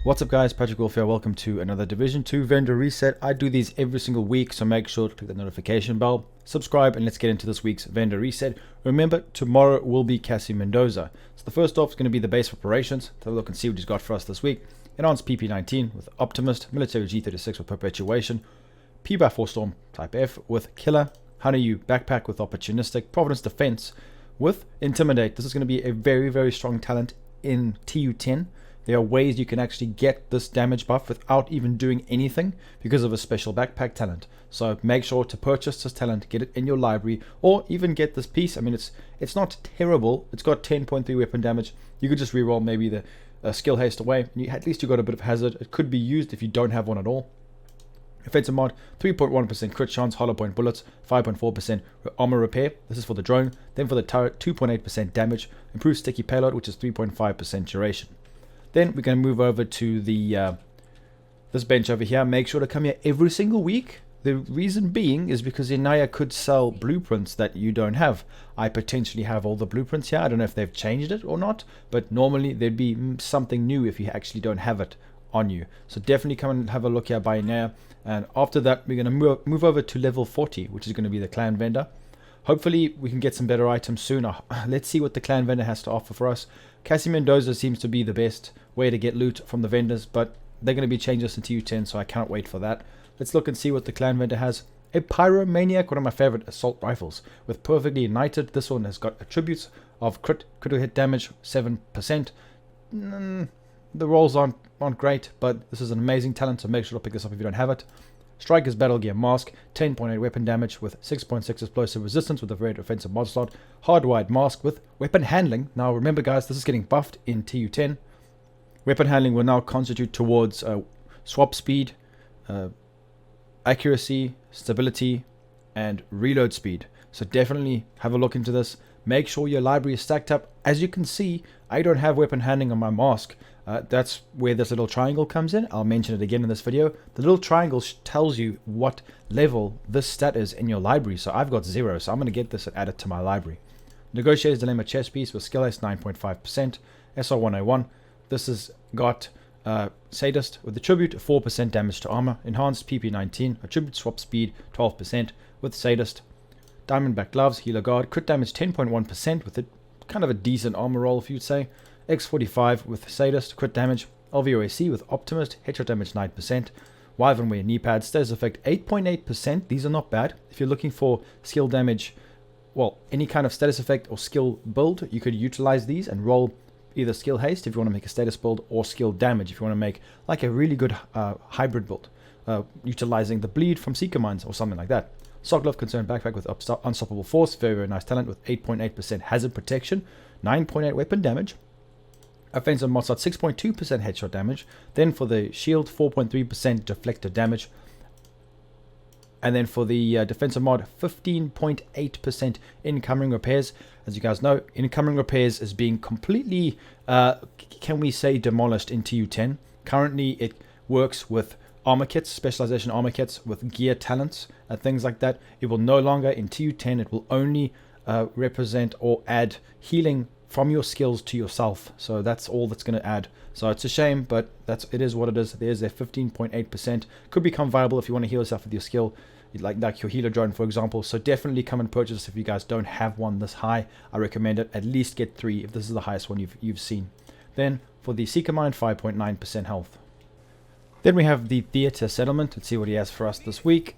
What's up guys, Patrick Wolf here. Welcome to another Division 2 vendor reset. I do these every single week, so make sure to click the notification bell, subscribe, and let's get into this week's vendor reset. Remember, tomorrow will be Cassie Mendoza. So the first off is going to be the base of operations. Let's have a look and see what he's got for us this week. Enhanced PP19 with Optimist, Military G36 with Perpetuation, P-4 Storm Type F with Killer, Hunter U Backpack with Opportunistic, Providence Defense with Intimidate. This is going to be a very, very strong talent in TU10. There are ways you can actually get this damage buff without even doing anything because of a special backpack talent. So make sure to purchase this talent, get it in your library, or even get this piece. I mean, it's not terrible. It's got 10.3 weapon damage. You could just reroll maybe the skill haste away. At least you got a bit of hazard. It could be used if you don't have one at all. Offensive mod, 3.1% crit chance, hollow point bullets, 5.4% armor repair. This is for the drone. Then for the turret, 2.8% damage, improved sticky payload, which is 3.5% duration. Then we're going to move over to the this bench over here. Make sure to come here every single week. The reason being is because Inaya could sell blueprints that you don't have. I potentially have all the blueprints here. I don't know if they've changed it or not, but normally there'd be something new if you actually don't have it on you. So definitely come and have a look here by Inaya. And after that, we're going to move over to level 40, which is going to be the clan vendor. Hopefully we can get some better items soon. Let's see what the clan vendor has to offer for us. Cassie Mendoza seems to be the best way to get loot from the vendors, but they're going to be changes in TU10, so I cannot wait for that. Let's look and see what the clan vendor has. A Pyromaniac, one of my favorite assault rifles, with Perfectly Ignited. This one has got attributes of critical hit damage, 7%. The rolls aren't great, but this is an amazing talent, so make sure to pick this up if you don't have it. Striker's Battle Gear Mask, 10.8 weapon damage with 6.6 explosive resistance with a very defensive mod slot. Hardwired Mask with weapon handling. Now remember guys, this is getting buffed in TU10. Weapon handling will now constitute towards swap speed, accuracy, stability, and reload speed. So definitely have a look into this. Make sure your library is stacked up. As you can see, I don't have weapon handling on my mask. That's where this little triangle comes in. I'll mention it again in this video. The little triangle tells you what level this stat is in your library. So I've got 0, so I'm going to get this and add it to my library. Negotiator's Dilemma chest piece with skill haste 9.5%, SR101. This has got Sadist with attribute 4% damage to armor, enhanced PP19, attribute swap speed 12% with Sadist. Diamondback gloves, healer guard, crit damage 10.1% with it, kind of a decent armor roll if you'd say. X45 with Sadist, crit damage, LVOAC with Optimist, headshot damage 9%, Wyvernware knee pads, status effect 8.8%, these are not bad. If you're looking for skill damage, well, any kind of status effect or skill build, you could utilize these and roll either skill haste if you want to make a status build, or skill damage if you want to make like a really good hybrid build, utilizing the bleed from Seeker Mines or something like that. Sokolov Concerned Backpack with Unstoppable Force, very, very nice talent with 8.8% hazard protection, 9.8 weapon damage. Offensive mod slot 6.2% headshot damage. Then for the shield 4.3% deflector damage. And then for the defensive mod 15.8% incoming repairs. As you guys know, incoming repairs is being completely, can we say, demolished in TU10. Currently it works with armor kits, specialization armor kits with gear talents and things like that. It will no longer in TU10, it will only represent or add healing from your skills to yourself. So that's all that's going to add. So it's a shame, but it is what it is. There's a 15.8%. Could become viable if you want to heal yourself with your skill, like your healer drone, for example. So definitely come and purchase if you guys don't have one this high. I recommend it. At least get 3 if this is the highest one you've seen. Then for the Seeker Mine, 5.9% health. Then we have the Theater Settlement. Let's see what he has for us this week.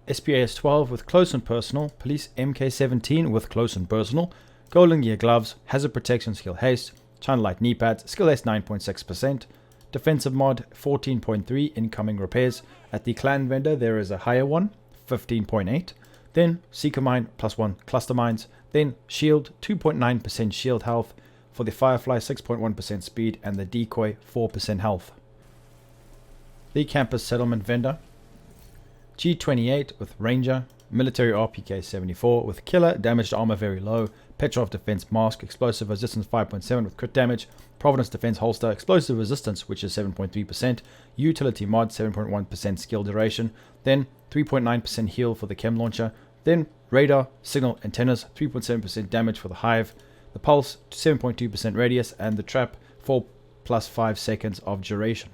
SPAS 12 with Close and Personal. Police MK17 with Close and Personal. Golden Gear Gloves, Hazard Protection, Skill Haste, China Light Knee Pads, Skill Haste 9.6%, Defensive Mod 14.3, Incoming Repairs. At the Clan Vendor there is a higher one, 15.8. Then Seeker Mine +1 Cluster Mines. Then Shield 2.9% Shield Health. For the Firefly 6.1% Speed, and the Decoy 4% Health. The Campus Settlement Vendor, G28 with Ranger, Military RPK 74 with Killer, damage to armor very low, Petrov Defense Mask, explosive resistance 5.7 with crit damage, Providence Defense Holster, explosive resistance which is 7.3%, utility mod 7.1% skill duration, then 3.9% heal for the chem launcher, then radar, signal, antennas, 3.7% damage for the hive, the pulse 7.2% radius, and the trap 4 plus 5 seconds of duration.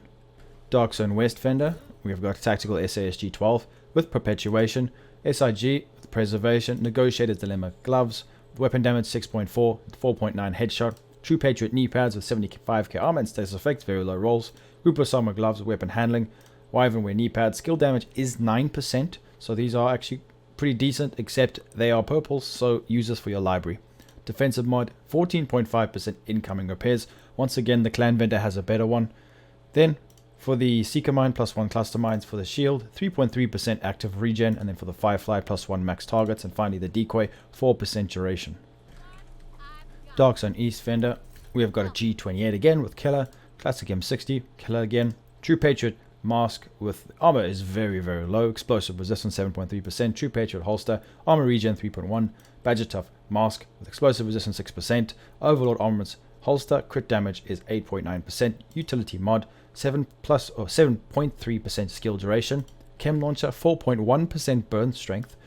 Dark Zone West vendor, we've got Tactical SASG 12 with Perpetuation, SIG with Preservation, Negotiator's Dilemma gloves, weapon damage 6.4, 4.9 headshot, True Patriot knee pads with 75k armor and status effects, very low rolls, Hooper Summer gloves with weapon handling, Wyvern wear knee pads, skill damage is 9%, so these are actually pretty decent, except they are purples, so use this for your library. Defensive mod, 14.5% incoming repairs. Once again, the clan vendor has a better one. Then for the Seeker Mine, +1 cluster mines. For the shield, 3.3% active regen. And then for the Firefly, +1 max targets. And finally the decoy, 4% duration. Dark Zone East vendor, we have got a G28 again with Killer, Classic M60, Killer again, True Patriot mask with armor is very low, explosive resistance 7.3%, True Patriot holster, armor regen 3.1, Badger Tough mask with explosive resistance 6%, Overlord armaments holster, crit damage is 8.9%, utility mod 7.3% skill duration, chem launcher 4.1% burn strength.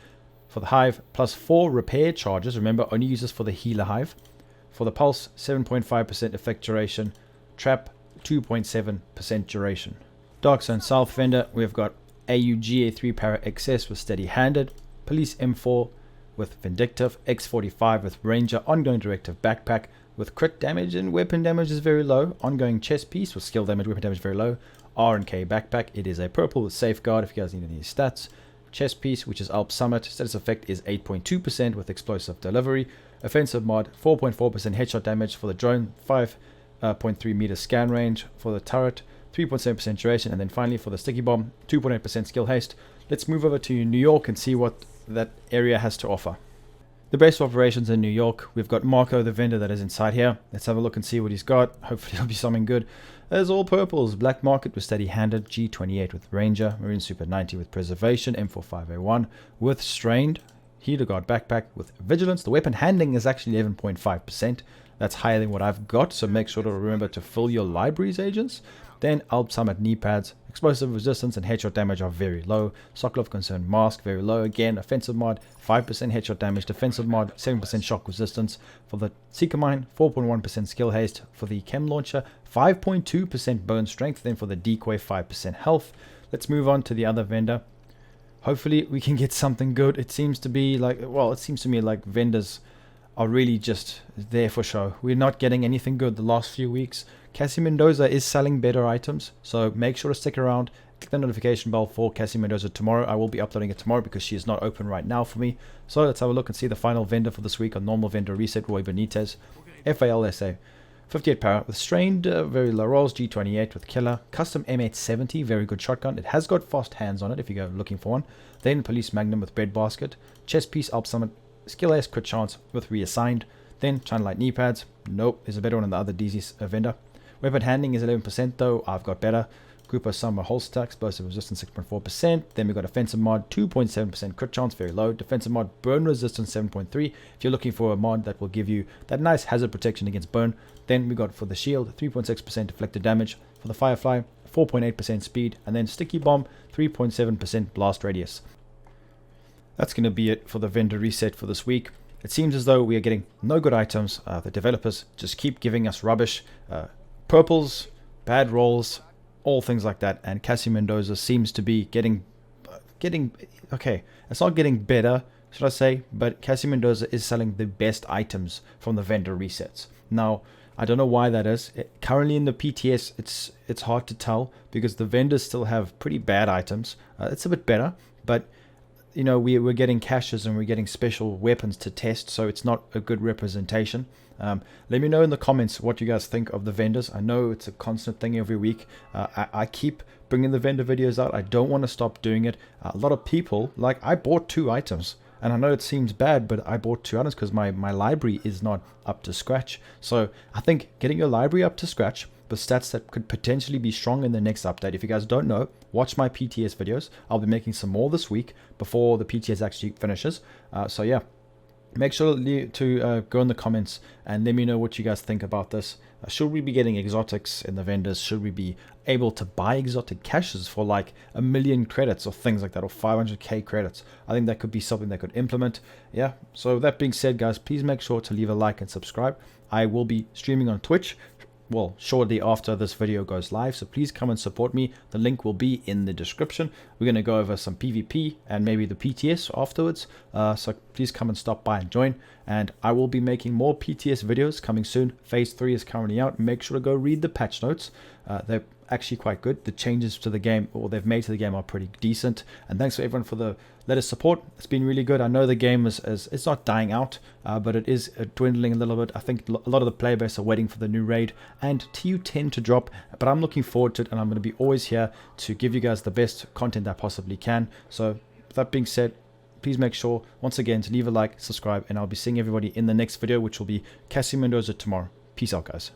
For the hive, +4 repair charges, remember only use this for the healer hive. For the pulse, 7.5% effect duration, trap 2.7% duration. Dark Zone South vendor, we've got AUGA3 Para XS with Steady Handed, Police M4 with Vindictive, X45 with Ranger, Ongoing Directive Backpack with crit damage and weapon damage is very low, Ongoing Chest Piece with skill damage, weapon damage very low, R&K Backpack, it is a purple with Safeguard if you guys need any stats, Chest Piece which is Alp Summit, status effect is 8.2% with Explosive Delivery, Offensive mod 4.4% headshot damage for the drone, 5.3 meter scan range for the turret, 3.7% duration, and then finally for the sticky bomb, 2.8% skill haste. Let's move over to New York and see what that area has to offer. The base of operations in New York, we've got Marco, the vendor that is inside here. Let's have a look and see what he's got. Hopefully it'll be something good. There's all purples. Black Market with Steady Handed, G28 with Ranger, Marine Super 90 with Preservation, M45A1 with Strained, Healer Guard Backpack with Vigilance. The weapon handling is actually 11.5%. That's higher than what I've got, so make sure to remember to fill your libraries, agents. Then Alp Summit knee pads, explosive resistance and headshot damage are very low. Circle of Concern mask very low. Again, offensive mod 5% headshot damage, defensive mod 7% shock resistance. For the Seeker Mine, 4.1% skill haste. For the Chem Launcher, 5.2% burn strength. Then for the Decoy, 5% health. Let's move on to the other vendor. Hopefully we can get something good. It seems to be like, well, it seems to me like vendors are really just there for show. We're not getting anything good the last few weeks. Cassie Mendoza is selling better items, so make sure to stick around. Click the notification bell for Cassie Mendoza tomorrow. I will be uploading it tomorrow because she is not open right now for me. So let's have a look and see the final vendor for this week on normal vendor reset. Roy Benitez, FALSA, 58 power with Strained, very low rolls, G28 with Killer, custom M870, very good shotgun. It has got fast hands on it if you go looking for one. Then Police Magnum with Breadbasket, Chest Piece, Alp Summit, Skill Ace, Crit Chance with Reassigned. Then China Light knee pads. Nope, there's a better one on the other DZ vendor. Weapon handling is 11% though. I've got better. Grupo Summer holster, explosive resistance 6.4%. Then we've got offensive mod 2.7%, crit chance very low. Defensive mod burn resistance 7.3. If you're looking for a mod that will give you that nice hazard protection against burn, then we got for the shield 3.6% deflected damage. For the Firefly 4.8% speed, and then sticky bomb 3.7% blast radius. That's going to be it for the vendor reset for this week. It seems as though we are getting no good items. The developers just keep giving us rubbish. Purples, bad rolls, all things like that. And Cassie Mendoza seems to be getting okay. It's not getting better, should I say, but Cassie Mendoza is selling the best items from the vendor resets. Now, I don't know why that is. Currently in the PTS, it's hard to tell because the vendors still have pretty bad items. It's a bit better, but you know, we're getting caches and we're getting special weapons to test, so it's not a good representation. Let me know in the comments what you guys think of the vendors. I know it's a constant thing every week. I keep bringing the vendor videos out. I don't want to stop doing it. A lot of people, like, I bought 2 items, and I know it seems bad, but I bought 2 items because my library is not up to scratch. So I think getting your library up to scratch, the stats that could potentially be strong in the next update. If you guys don't know, watch my PTS videos. I'll be making some more this week before the PTS actually finishes. So yeah, make sure to go in the comments and let me know what you guys think about this. Should we be getting exotics in the vendors? Should we be able to buy exotic caches for like 1 million credits or things like that, or 500k credits? I think that could be something they could implement. Yeah, so that being said, guys, please make sure to leave a like and subscribe. I will be streaming on Twitch well, shortly after this video goes live. So please come and support me. The link will be in the description. We're going to go over some PvP and maybe the PTS afterwards. So please come and stop by and join. And I will be making more PTS videos coming soon. Phase 3 is currently out. Make sure to go read the patch notes. They're actually quite good. The changes to the game, or they've made to the game, are pretty decent. And thanks for everyone for the latest support. It's been really good. I know the game is it's not dying out, but it is dwindling a little bit. I think a lot of the player base are waiting for the new raid and TU10 to drop, but I'm looking forward to it, and I'm going to be always here to give you guys the best content I possibly can. So with that being said, please make sure once again to leave a like, subscribe, and I'll be seeing everybody in the next video, which will be Cassie Mendoza tomorrow. Peace out, guys.